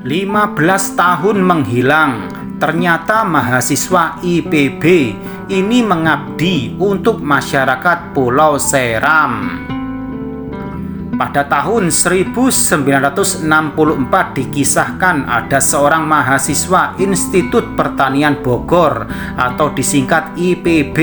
15 tahun menghilang, ternyata mahasiswa IPB ini mengabdi untuk masyarakat Pulau Seram. Pada tahun 1964 dikisahkan ada seorang mahasiswa Institut Pertanian Bogor atau disingkat IPB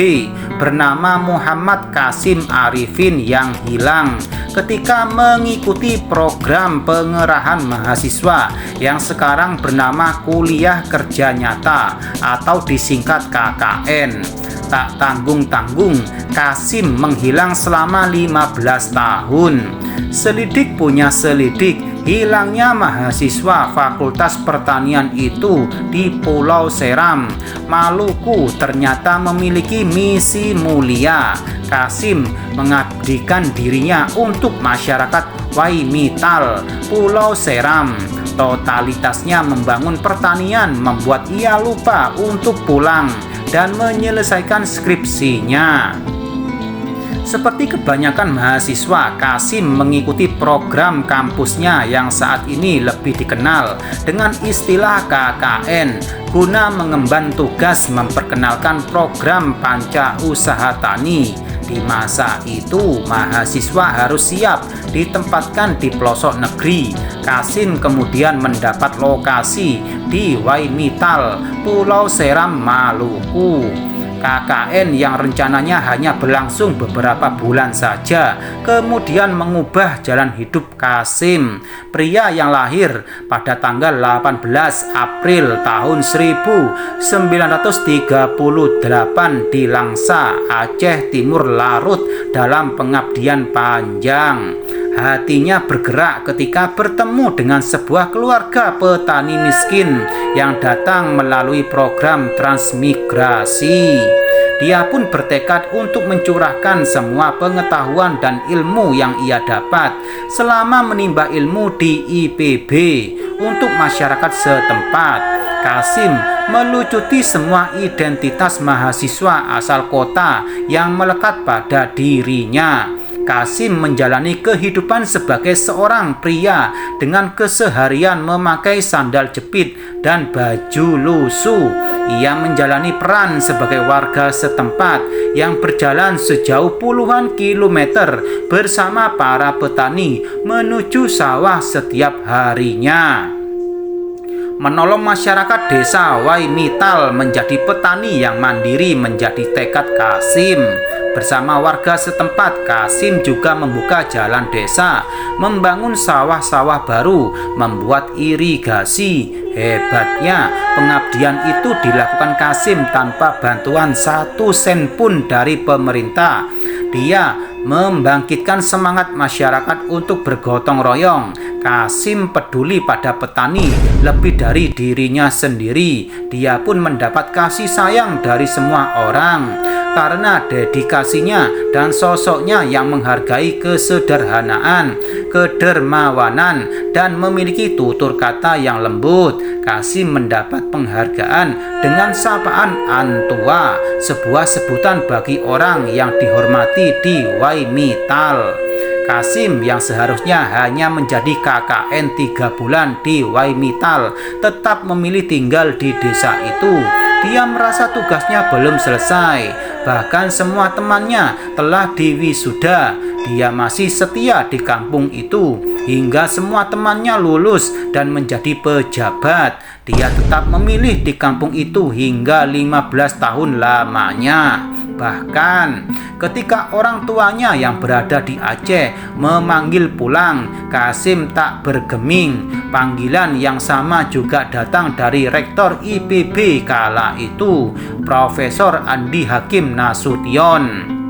bernama Muhammad Kasim Arifin yang hilang ketika mengikuti program pengerahan mahasiswa yang sekarang bernama Kuliah Kerja Nyata atau disingkat KKN. Tak tanggung-tanggung, Kasim menghilang selama 15 tahun. Selidik punya selidik, hilangnya mahasiswa Fakultas Pertanian itu di Pulau Seram, Maluku ternyata memiliki misi mulia. Kasim mengabdikan dirinya untuk masyarakat Waimital, Pulau Seram. Totalitasnya membangun pertanian membuat ia lupa untuk pulang dan menyelesaikan skripsinya. Seperti kebanyakan mahasiswa, Kasim mengikuti program kampusnya yang saat ini lebih dikenal dengan istilah KKN guna mengemban tugas memperkenalkan program Panca Usaha Tani. Di masa itu, mahasiswa harus siap ditempatkan di pelosok negeri. Kasim kemudian mendapat lokasi di Waimital, Pulau Seram, Maluku. KKN yang rencananya hanya berlangsung beberapa bulan saja kemudian mengubah jalan hidup Kasim, pria yang lahir pada tanggal 18 April tahun 1938 di Langsa, Aceh Timur larut dalam pengabdian panjang. Hatinya bergerak ketika bertemu dengan sebuah keluarga petani miskin yang datang melalui program transmigrasi. Dia pun bertekad untuk mencurahkan semua pengetahuan dan ilmu yang ia dapat selama menimba ilmu di IPB untuk masyarakat setempat. Kasim melucuti semua identitas mahasiswa asal kota yang melekat pada dirinya. Kasim menjalani kehidupan sebagai seorang pria dengan keseharian memakai sandal jepit dan baju lusuh. Ia menjalani peran sebagai warga setempat yang berjalan sejauh puluhan kilometer bersama para petani menuju sawah setiap harinya. Menolong masyarakat desa Waimital menjadi petani yang mandiri menjadi tekad Kasim. Bersama warga setempat, Kasim juga membuka jalan desa, membangun sawah-sawah baru, membuat irigasi. Hebatnya, pengabdian itu dilakukan Kasim tanpa bantuan 1 sen pun dari pemerintah. Dia membangkitkan semangat masyarakat untuk bergotong royong. Kasim peduli pada petani lebih dari dirinya sendiri. Dia pun mendapat kasih sayang dari semua orang karena dedikasinya dan sosoknya yang menghargai kesederhanaan, kedermawanan, dan memiliki tutur kata yang lembut. Kasim mendapat penghargaan dengan sapaan Antua, sebuah sebutan bagi orang yang dihormati di Waimital. Kasim yang seharusnya hanya menjadi KKN 3 bulan di Waimital tetap memilih tinggal di desa itu. Dia merasa tugasnya belum selesai, bahkan semua temannya telah diwisuda. Dia masih setia di kampung itu hingga semua temannya lulus dan menjadi pejabat. Dia tetap memilih di kampung itu hingga 15 tahun lamanya. Bahkan ketika orang tuanya yang berada di Aceh memanggil pulang, Kasim tak bergeming. Panggilan yang sama juga datang dari rektor IPB kala itu, Profesor Andi Hakim Nasution.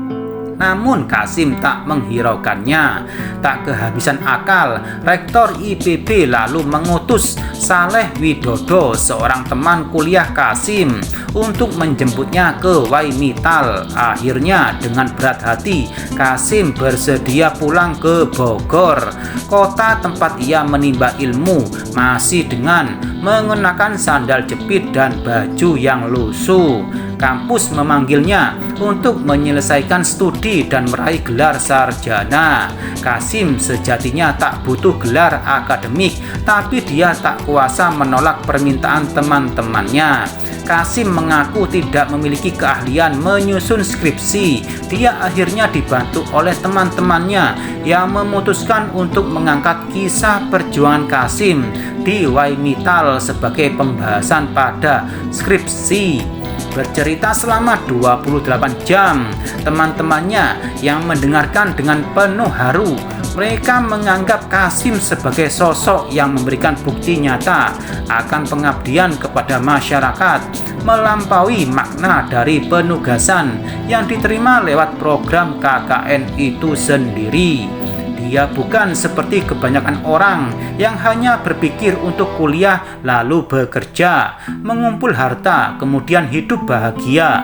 Namun Kasim tak menghiraukannya. Tak kehabisan akal, rektor IPB lalu mengutus Saleh Widodo, seorang teman kuliah Kasim, untuk menjemputnya ke Waimital. Akhirnya dengan berat hati, Kasim bersedia pulang ke Bogor, kota tempat ia menimba ilmu, masih dengan mengenakan sandal jepit dan baju yang lusuh. Kampus memanggilnya untuk menyelesaikan studi dan meraih gelar sarjana. Kasim sejatinya tak butuh gelar akademik, tapi dia tak kuasa menolak permintaan teman-temannya. Kasim mengaku tidak memiliki keahlian menyusun skripsi. Dia akhirnya dibantu oleh teman-temannya yang memutuskan untuk mengangkat kisah perjuangan Kasim di Wai-Mittal sebagai pembahasan pada skripsi. Bercerita selama 28 jam, teman-temannya yang mendengarkan dengan penuh haru. Mereka menganggap Kasim sebagai sosok yang memberikan bukti nyata akan pengabdian kepada masyarakat, melampaui makna dari penugasan yang diterima lewat program KKN itu sendiri. Dia bukan seperti kebanyakan orang yang hanya berpikir untuk kuliah lalu bekerja, mengumpul harta, kemudian hidup bahagia.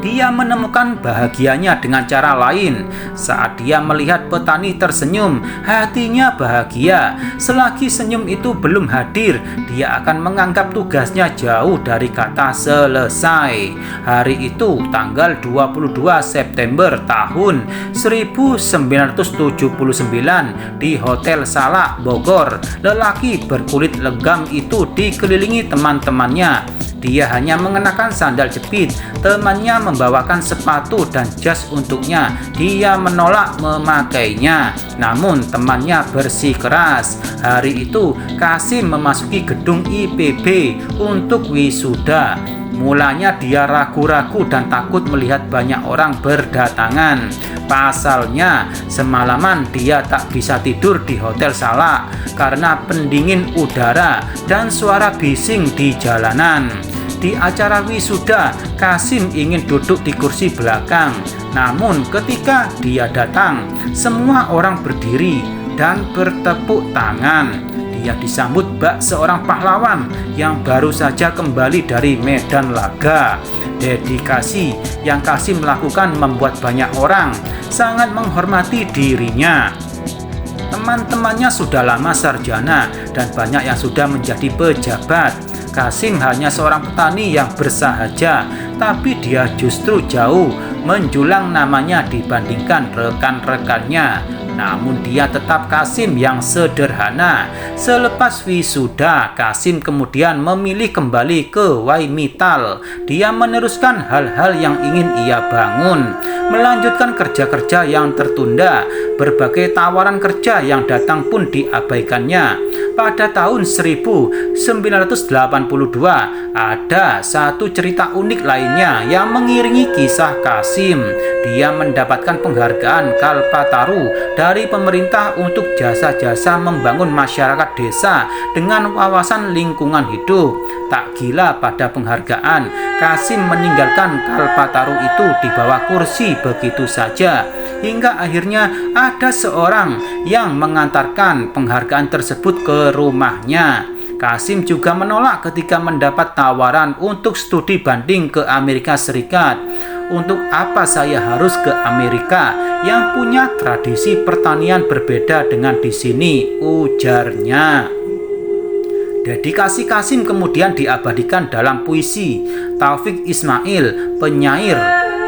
Dia menemukan bahagianya dengan cara lain. Saat dia melihat petani tersenyum, hatinya bahagia. Selagi senyum itu belum hadir, dia akan menganggap tugasnya jauh dari kata selesai. Hari itu, tanggal 22 September tahun 1979 di Hotel Salak, Bogor, lelaki berkulit legam itu dikelilingi teman-temannya. Dia hanya mengenakan sandal jepit, temannya membawakan sepatu dan jas untuknya. Dia menolak memakainya, namun temannya bersikeras. Hari itu, Kasim memasuki gedung IPB untuk wisuda. Mulanya dia ragu-ragu dan takut melihat banyak orang berdatangan. Pasalnya, semalaman dia tak bisa tidur di Hotel Salak karena pendingin udara dan suara bising di jalanan. Di acara wisuda, Kasim ingin duduk di kursi belakang. Namun ketika dia datang, semua orang berdiri dan bertepuk tangan. Dia disambut bak seorang pahlawan yang baru saja kembali dari medan laga. Dedikasi yang Kasim lakukan membuat banyak orang sangat menghormati dirinya. Teman-temannya sudah lama sarjana dan banyak yang sudah menjadi pejabat. Kasim hanya seorang petani yang bersahaja, tapi dia justru jauh menjulang namanya dibandingkan rekan-rekannya. Namun dia tetap Kasim yang sederhana. Selepas wisuda, Kasim kemudian memilih kembali ke Wai-Mittal. Dia meneruskan hal-hal yang ingin ia bangun, melanjutkan kerja-kerja yang tertunda. Berbagai tawaran kerja yang datang pun diabaikannya. Pada tahun 1982, ada satu cerita unik lainnya yang mengiringi kisah Kasim. Dia mendapatkan penghargaan Kalpataru dari pemerintah untuk jasa-jasa membangun masyarakat desa dengan wawasan lingkungan hidup. Tak gila pada penghargaan, Kasim meninggalkan Kalpataru itu di bawah kursi begitu saja. Hingga akhirnya ada seorang yang mengantarkan penghargaan tersebut ke rumahnya. Kasim juga menolak ketika mendapat tawaran untuk studi banding ke Amerika Serikat. Untuk apa saya harus ke Amerika yang punya tradisi pertanian berbeda dengan di sini, ujarnya. Dedikasi Kasim kemudian diabadikan dalam puisi. Taufik Ismail, penyair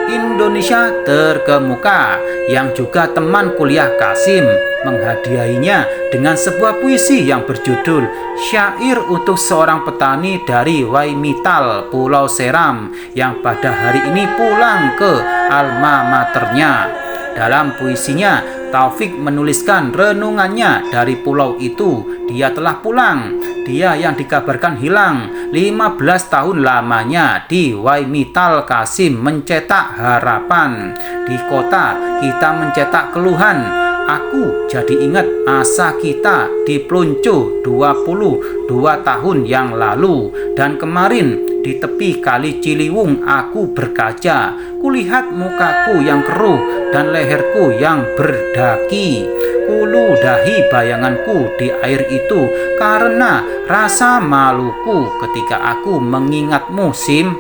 Indonesia terkemuka yang juga teman kuliah Kasim, menghadiahinya dengan sebuah puisi yang berjudul Syair untuk Seorang Petani dari Wai-Mittal, Pulau Seram, yang pada hari ini pulang ke alma maternya. Dalam puisinya, Taufik menuliskan renungannya dari pulau itu. Dia telah pulang. Dia yang dikabarkan hilang 15 tahun lamanya di Wai-Mittal. Kasim mencetak harapan. Di kota kita mencetak keluhan. Aku jadi ingat asa kita di Plunco 22 tahun yang lalu. Dan kemarin di tepi kali Ciliwung aku berkaca. Kulihat mukaku yang keruh dan leherku yang berdaki. Kuludahi bayanganku di air itu karena rasa maluku ketika aku mengingat musim.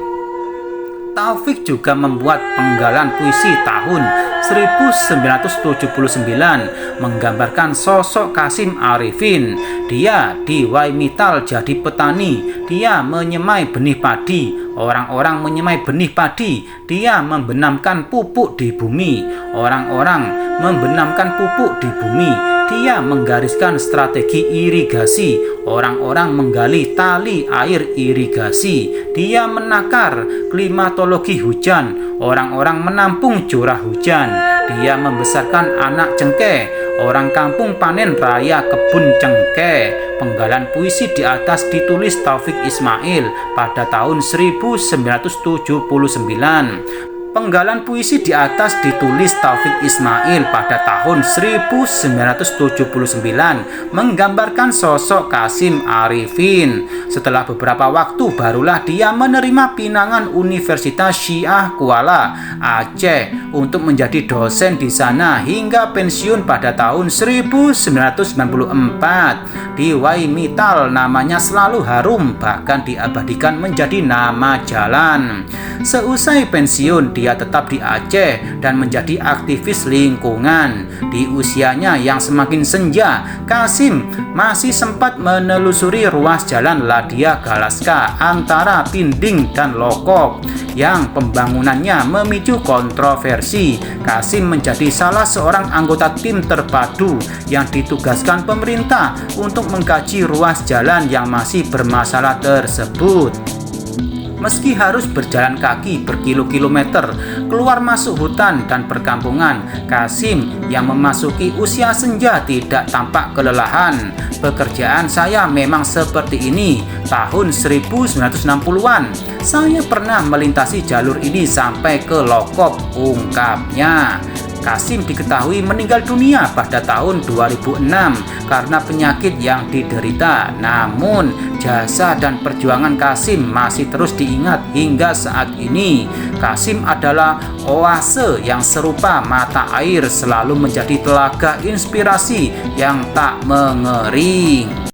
Taufik juga membuat penggalan puisi tahun 1979 menggambarkan sosok Kasim Arifin. Dia di Waimittal jadi petani, dia menyemai benih padi, orang-orang menyemai benih padi, dia membenamkan pupuk di bumi, orang-orang membenamkan pupuk di bumi, dia menggariskan strategi irigasi, orang-orang menggali tali air irigasi, dia menakar klimatologi hujan, orang-orang menampung curah hujan, dia membesarkan anak cengkeh, orang kampung panen raya kebun cengkeh. Penggalan puisi di atas ditulis Taufik Ismail pada tahun 1979. Penggalan puisi di atas ditulis Taufik Ismail pada tahun 1979 menggambarkan sosok Kasim Arifin. Setelah beberapa waktu barulah dia menerima pinangan Universitas Syiah Kuala, Aceh untuk menjadi dosen di sana hingga pensiun pada tahun 1994. Di Waimittal namanya selalu harum, bahkan diabadikan menjadi nama jalan. Seusai pensiun, dia tetap di Aceh dan menjadi aktivis lingkungan. Di usianya yang semakin senja, Kasim masih sempat menelusuri ruas jalan Ladia Galaska antara Tinding dan Lokok yang pembangunannya memicu kontroversi. Kasim menjadi salah seorang anggota tim terpadu yang ditugaskan pemerintah untuk mengkaji ruas jalan yang masih bermasalah tersebut. Meski harus berjalan kaki berkilo-kilometer keluar masuk hutan dan perkampungan, Kasim yang memasuki usia senja tidak tampak kelelahan. Pekerjaan saya memang seperti ini. Tahun 1960-an, saya pernah melintasi jalur ini sampai ke Lokop, ungkapnya. Kasim diketahui meninggal dunia pada tahun 2006 karena penyakit yang diderita. Namun, jasa dan perjuangan Kasim masih terus diingat hingga saat ini. Kasim adalah oase yang serupa mata air, selalu menjadi telaga inspirasi yang tak mengering.